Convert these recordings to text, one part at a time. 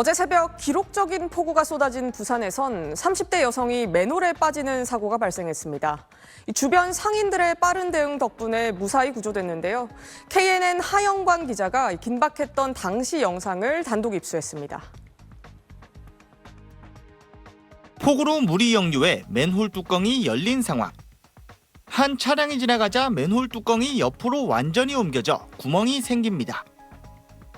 어제 새벽 기록적인 폭우가 쏟아진 부산에선 30대 여성이 맨홀에 빠지는 사고가 발생했습니다. 주변 상인들의 빠른 대응 덕분에 무사히 구조됐는데요. KNN 하영광 기자가 긴박했던 당시 영상을 단독 입수했습니다. 폭우로 물이 역류해 맨홀 뚜껑이 열린 상황. 한 차량이 지나가자 맨홀 뚜껑이 옆으로 완전히 옮겨져 구멍이 생깁니다.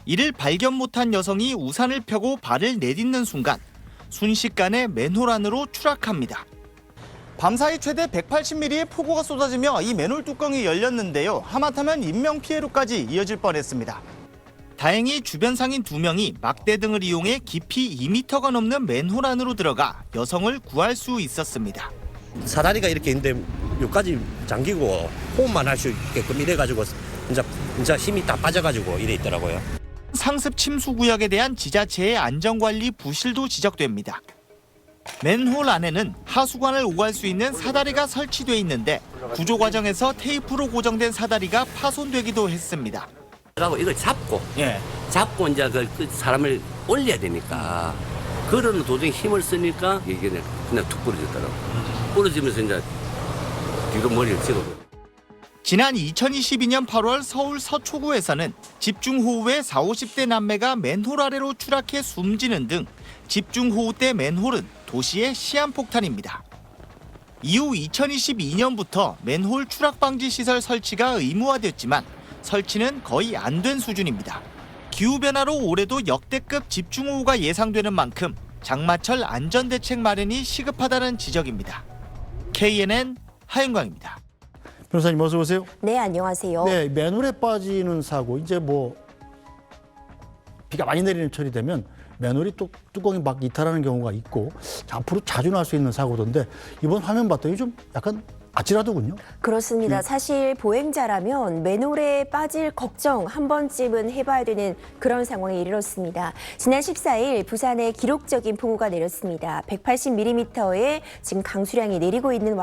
이를 발견 못한 여성이 우산을 펴고 발을 내딛는 순간 순식간에 맨홀 안으로 추락합니다. 밤사이 최대 180mm의 폭우가 쏟아지며 이 맨홀 뚜껑이 열렸는데요. 하마터면 인명피해로까지 이어질 뻔했습니다. 다행히 주변 상인 2명이 막대 등을 이용해 깊이 2m가 넘는 맨홀 안으로 들어가 여성을 구할 수 있었습니다. 사다리가 이렇게 있는데 여기까지 잠기고 호흡만 할 수 있게끔 이래가지고 진짜 힘이 다 빠져가지고 이래 있더라고요. 상습 침수 구역에 대한 지자체의 안전관리 부실도 지적됩니다. 맨홀 안에는 하수관을 오갈 수 있는 사다리가 설치돼 있는데 구조 과정에서 테이프로 고정된 사다리가 파손되기도 했습니다. 그리고 이걸 잡고 이제 그 사람을 올려야 되니까 그런 도중에 힘을 쓰니까 이게 그냥 툭 부러졌더라고. 부러지면서 이제 뒤로 머리를 찍어버려. 지난 2022년 8월 서울 서초구에서는 집중호우에 40, 50대 남매가 맨홀 아래로 추락해 숨지는 등 집중호우 때 맨홀은 도시의 시한폭탄입니다. 이후 2022년부터 맨홀 추락방지 시설 설치가 의무화됐지만 설치는 거의 안 된 수준입니다. 기후변화로 올해도 역대급 집중호우가 예상되는 만큼 장마철 안전대책 마련이 시급하다는 지적입니다. KNN 하영광입니다. 변호사님 어서 오세요. 네, 안녕하세요. 네, 맨홀에 빠지는 사고 이제 비가 많이 내리는 철이 되면 맨홀이 또 뚜껑이 막 이탈하는 경우가 있고 앞으로 자주 날 수 있는 사고던데 이번 화면 봤더니 좀 약간 아찔하더군요. 그렇습니다. 사실 보행자라면 맨홀에 빠질 걱정 한 번쯤은 해봐야 되는 그런 상황에 이르렀습니다. 지난 14일 부산에 기록적인 폭우가 내렸습니다. 180mm의 지금 강수량이 내리고 있는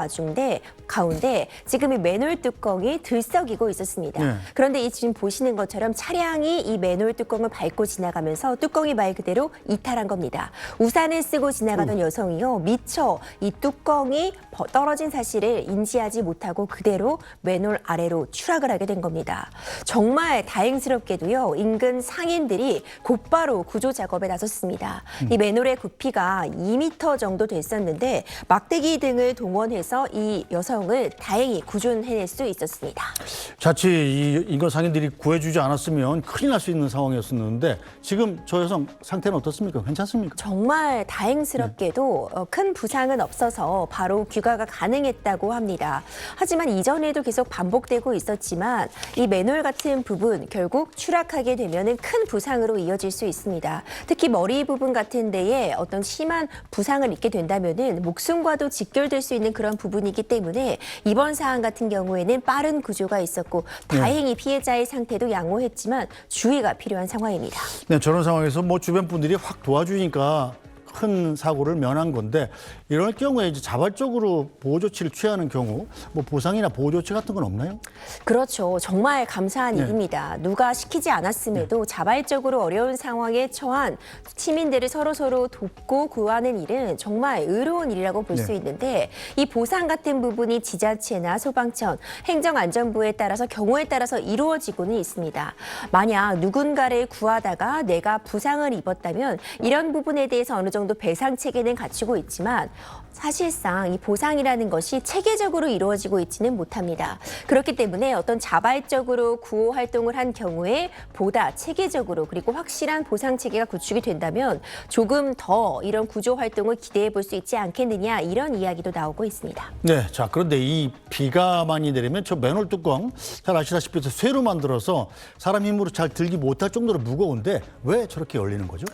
가운데 지금 이 맨홀 뚜껑이 들썩이고 있었습니다. 네. 그런데 이 지금 보시는 것처럼 차량이 이 맨홀 뚜껑을 밟고 지나가면서 뚜껑이 말 그대로 이탈한 겁니다. 우산을 쓰고 지나가던 여성이요. 미처 이 뚜껑이 떨어진 사실을 인지하지 못하고 그대로 맨홀 아래로 추락을 하게 된 겁니다. 정말 다행스럽게도요. 인근 상인들이 곧바로 구조 작업에 나섰습니다. 이 맨홀의 부피가 2m 정도 됐었는데 막대기 등을 동원해서 이 여성을 다행히 구조해낼 수 있었습니다. 자칫 이 인근 상인들이 구해주지 않았으면 큰일 날 수 있는 상황이었었는데 지금 저 여성 상태는 어떻습니까? 괜찮습니까? 정말 다행스럽게도 큰 부상은 없어서 바로 귀가가 가능했다고 합니다. 하지만 이전에도 계속 반복되고 있었지만 이 맨홀 같은 부분 결국 추락하게 되면 큰 부상으로 이어질 수 있습니다. 특히 머리 부분 같은 데에 어떤 심한 부상을 입게 된다면 목숨과도 직결될 수 있는 그런 부분이기 때문에 이번 사안 같은 경우에는 빠른 구조가 있었고 다행히 피해자의 상태도 양호했지만 주의가 필요한 상황입니다. 네, 저런 상황에서 주변 분들이 확 도와주니까 큰 사고를 면한 건데 이럴 경우에 이제 자발적으로 보호 조치를 취하는 경우 보상이나 보호 조치 같은 건 없나요? 그렇죠. 정말 감사한 일입니다. 누가 시키지 않았음에도 자발적으로 어려운 상황에 처한 시민들을 서로 돕고 구하는 일은 정말 의로운 일이라고 볼 수 있는데 이 보상 같은 부분이 지자체나 소방청, 행정안전부에 따라서 경우에 따라서 이루어지고는 있습니다. 만약 누군가를 구하다가 내가 부상을 입었다면 이런 부분에 대해서 어느 정도 배상 체계는 갖추고 있지만 사실상 이 보상이라는 것이 체계적으로 이루어지고 있지는 못합니다. 그렇기 때문에 어떤 자발적으로 구호 활동을 한 경우에 보다 체계적으로 그리고 확실한 보상 체계가 구축이 된다면 조금 더 이런 구조 활동을 기대해 볼 수 있지 않겠느냐 이런 이야기도 나오고 있습니다. 네, 자 그런데 이 비가 많이 내리면 저 맨홀 뚜껑 잘 아시다시피 쇠로 만들어서 사람 힘으로 잘 들기 못할 정도로 무거운데 왜 저렇게 열리는 거죠?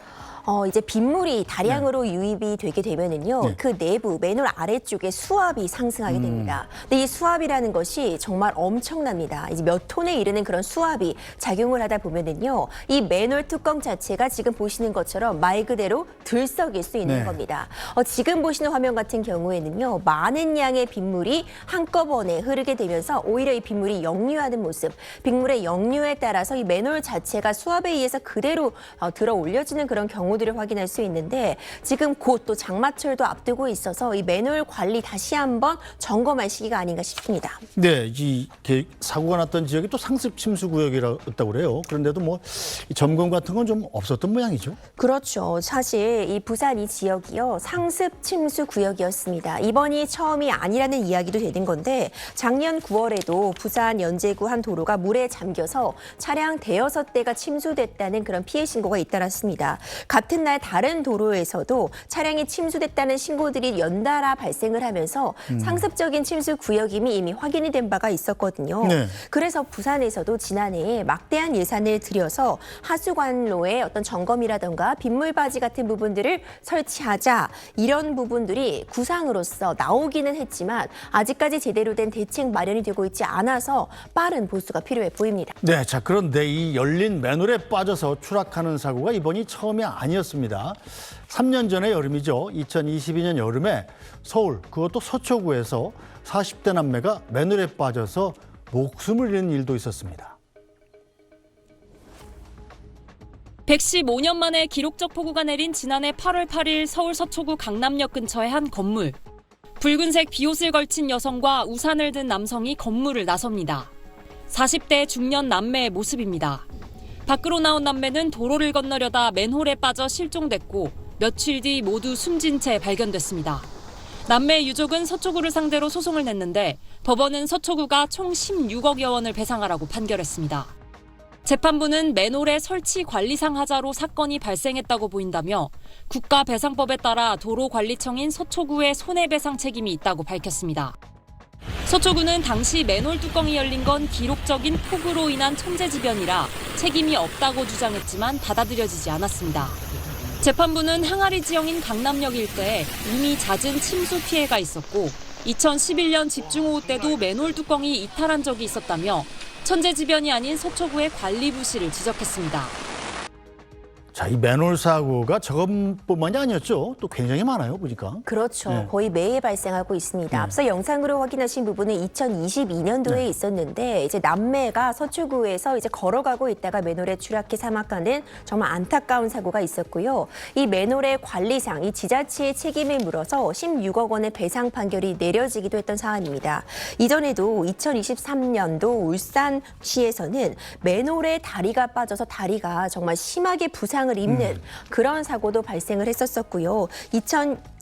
이제 빗물이 다량으로 유입이 되게 되면은요, 그 내부 맨홀 아래쪽에 수압이 상승하게 됩니다. 근데 이 수압이라는 것이 정말 엄청납니다. 이제 몇 톤에 이르는 그런 수압이 작용을 하다 보면은요, 이 맨홀 뚜껑 자체가 지금 보시는 것처럼 말 그대로 들썩일 수 있는 겁니다. 지금 보시는 화면 같은 경우에는요, 많은 양의 빗물이 한꺼번에 흐르게 되면서 오히려 이 빗물이 역류하는 모습, 빗물의 역류에 따라서 이 맨홀 자체가 수압에 의해서 그대로 들어 올려지는 그런 경우 경우들을 확인할 수 있는데 지금 곧 또 장마철도 앞두고 있어서 이 맨홀 관리 다시 한번 점검할 시기가 아닌가 싶습니다. 네, 이 사고가 났던 지역이 또 상습 침수 구역이었다고 그래요. 그런데도 뭐 이 점검 같은 건 좀 없었던 모양이죠. 그렇죠. 사실 이 부산 이 지역이요 상습 침수 구역이었습니다. 이번이 처음이 아니라는 이야기도 되는 건데 작년 9월에도 부산 연제구 한 도로가 물에 잠겨서 차량 대여섯 대가 침수됐다는 그런 피해 신고가 잇따랐습니다. 같은 날 다른 도로에서도 차량이 침수됐다는 신고들이 연달아 발생을 하면서 상습적인 침수 구역임이 이미 확인이 된 바가 있었거든요. 네. 그래서 부산에서도 지난해 막대한 예산을 들여서 하수관로의 어떤 점검이라던가 빗물바지 같은 부분들을 설치하자 이런 부분들이 구상으로서 나오기는 했지만 아직까지 제대로 된 대책 마련이 되고 있지 않아서 빠른 보수가 필요해 보입니다. 네, 자 그런데 이 열린 맨홀에 빠져서 추락하는 사고가 이번이 처음이 아니었습니다. 3년 전의 여름이죠. 2022년 여름에 서울 그것도 서초구에서 40대 남매가 맨홀에 빠져서 목숨을 잃은 일도 있었습니다. 115년 만에 기록적 폭우가 내린 지난해 8월 8일 서울 서초구 강남역 근처의 한 건물. 붉은색 비옷을 걸친 여성과 우산을 든 남성이 건물을 나섭니다. 40대 중년 남매의 모습입니다. 밖으로 나온 남매는 도로를 건너려다 맨홀에 빠져 실종됐고 며칠 뒤 모두 숨진 채 발견됐습니다. 남매의 유족은 서초구를 상대로 소송을 냈는데 법원은 서초구가 총 16억여 원을 배상하라고 판결했습니다. 재판부는 맨홀의 설치 관리상 하자로 사건이 발생했다고 보인다며 국가배상법에 따라 도로관리청인 서초구의 손해배상 책임이 있다고 밝혔습니다. 서초구는 당시 맨홀 뚜껑이 열린 건 기록적인 폭우로 인한 천재지변이라 책임이 없다고 주장했지만 받아들여지지 않았습니다. 재판부는 항아리 지형인 강남역 일대에 이미 잦은 침수 피해가 있었고 2011년 집중호우 때도 맨홀 뚜껑이 이탈한 적이 있었다며 천재지변이 아닌 서초구의 관리 부실을 지적했습니다. 자, 이 맨홀 사고가 저것뿐만이 아니었죠. 또 굉장히 많아요, 보니까. 그렇죠. 네. 거의 매일 발생하고 있습니다. 앞서 영상으로 확인하신 부분은 2022년도에 있었는데 이제 남매가 서초구에서 이제 걸어가고 있다가 맨홀에 추락해 사망하는 정말 안타까운 사고가 있었고요. 이 맨홀의 관리상, 이 지자체의 책임을 물어서 16억 원의 배상 판결이 내려지기도 했던 사안입니다. 이전에도 2023년도 울산시에서는 맨홀에 다리가 빠져서 다리가 정말 심하게 부상을 입는 그런 사고도 발생을 했었었고요.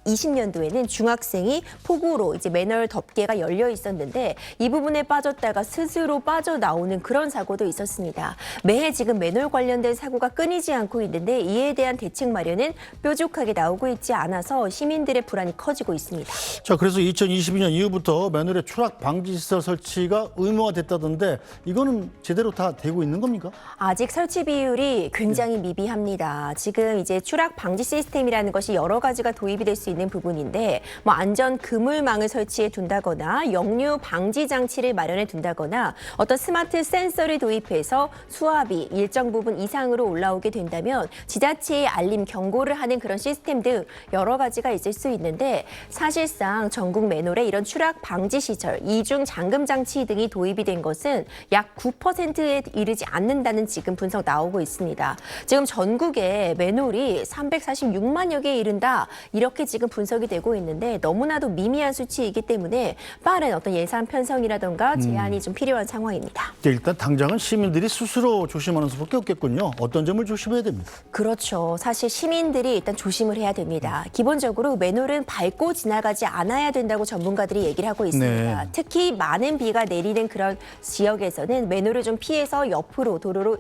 2020년도에는 중학생이 폭우로 이제 맨홀 덮개가 열려 있었는데 이 부분에 빠졌다가 스스로 빠져나오는 그런 사고도 있었습니다. 매해 지금 맨홀 관련된 사고가 끊이지 않고 있는데 이에 대한 대책 마련은 뾰족하게 나오고 있지 않아서 시민들의 불안이 커지고 있습니다. 자, 그래서 2022년 이후부터 맨홀의 추락 방지 시설 설치가 의무화됐다던데 이거는 제대로 다 되고 있는 겁니까? 아직 설치 비율이 굉장히 미비합니다. 지금 이제 추락 방지 시스템이라는 것이 여러 가지가 도입이 될 수 있는 부분인데 뭐 안전 그물망을 설치해 둔다거나 역류 방지 장치를 마련해 둔다거나 어떤 스마트 센서를 도입해서 수압이 일정 부분 이상으로 올라오게 된다면 지자체에 알림 경고를 하는 그런 시스템 등 여러 가지가 있을 수 있는데 사실상 전국 맨홀에 이런 추락 방지 시설, 이중 잠금 장치 등이 도입이 된 것은 약 9%에 이르지 않는다는 지금 분석 나오고 있습니다. 지금 전국에 맨홀이 346만여 개에 이른다. 이렇게 지금 분석이 되고 있는데 너무나도 미미한 수치이기 때문에 빠른 어떤 예산 편성이라던가 제한이 좀 필요한 상황입니다. 일단 당장은 시민들이 스스로 조심하는 수밖에 없겠군요. 어떤 점을 조심해야 됩니까? 그렇죠. 사실 시민들이 일단 조심을 해야 됩니다. 기본적으로 맨홀은 밟고 지나가지 않아야 된다고 전문가들이 얘기를 하고 있습니다. 네. 특히 많은 비가 내리는 그런 지역에서는 맨홀을 좀 피해서 옆으로 도로로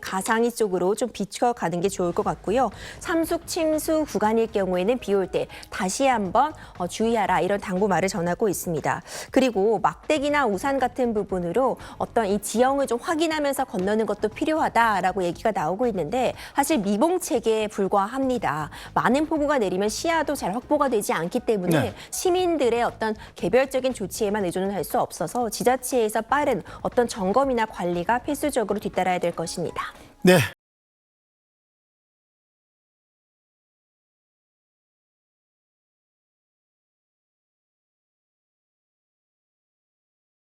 가상이 쪽으로 좀 비춰가는 게 좋을 것 같고요. 삼숙 침수 구간일 경우에는 비 올 때 다시 한번 주의하라 이런 당부 말을 전하고 있습니다. 그리고 막대기나 우산 같은 부분으로 어떤 이 지형을 좀 확인하면서 건너는 것도 필요하다라고 얘기가 나오고 있는데 사실 미봉책에 불과합니다. 많은 폭우가 내리면 시야도 잘 확보가 되지 않기 때문에 네. 시민들의 어떤 개별적인 조치에만 의존을 할 수 없어서 지자체에서 빠른 어떤 점검이나 관리가 필수적으로 뒤따라야 될 것입니다. 네,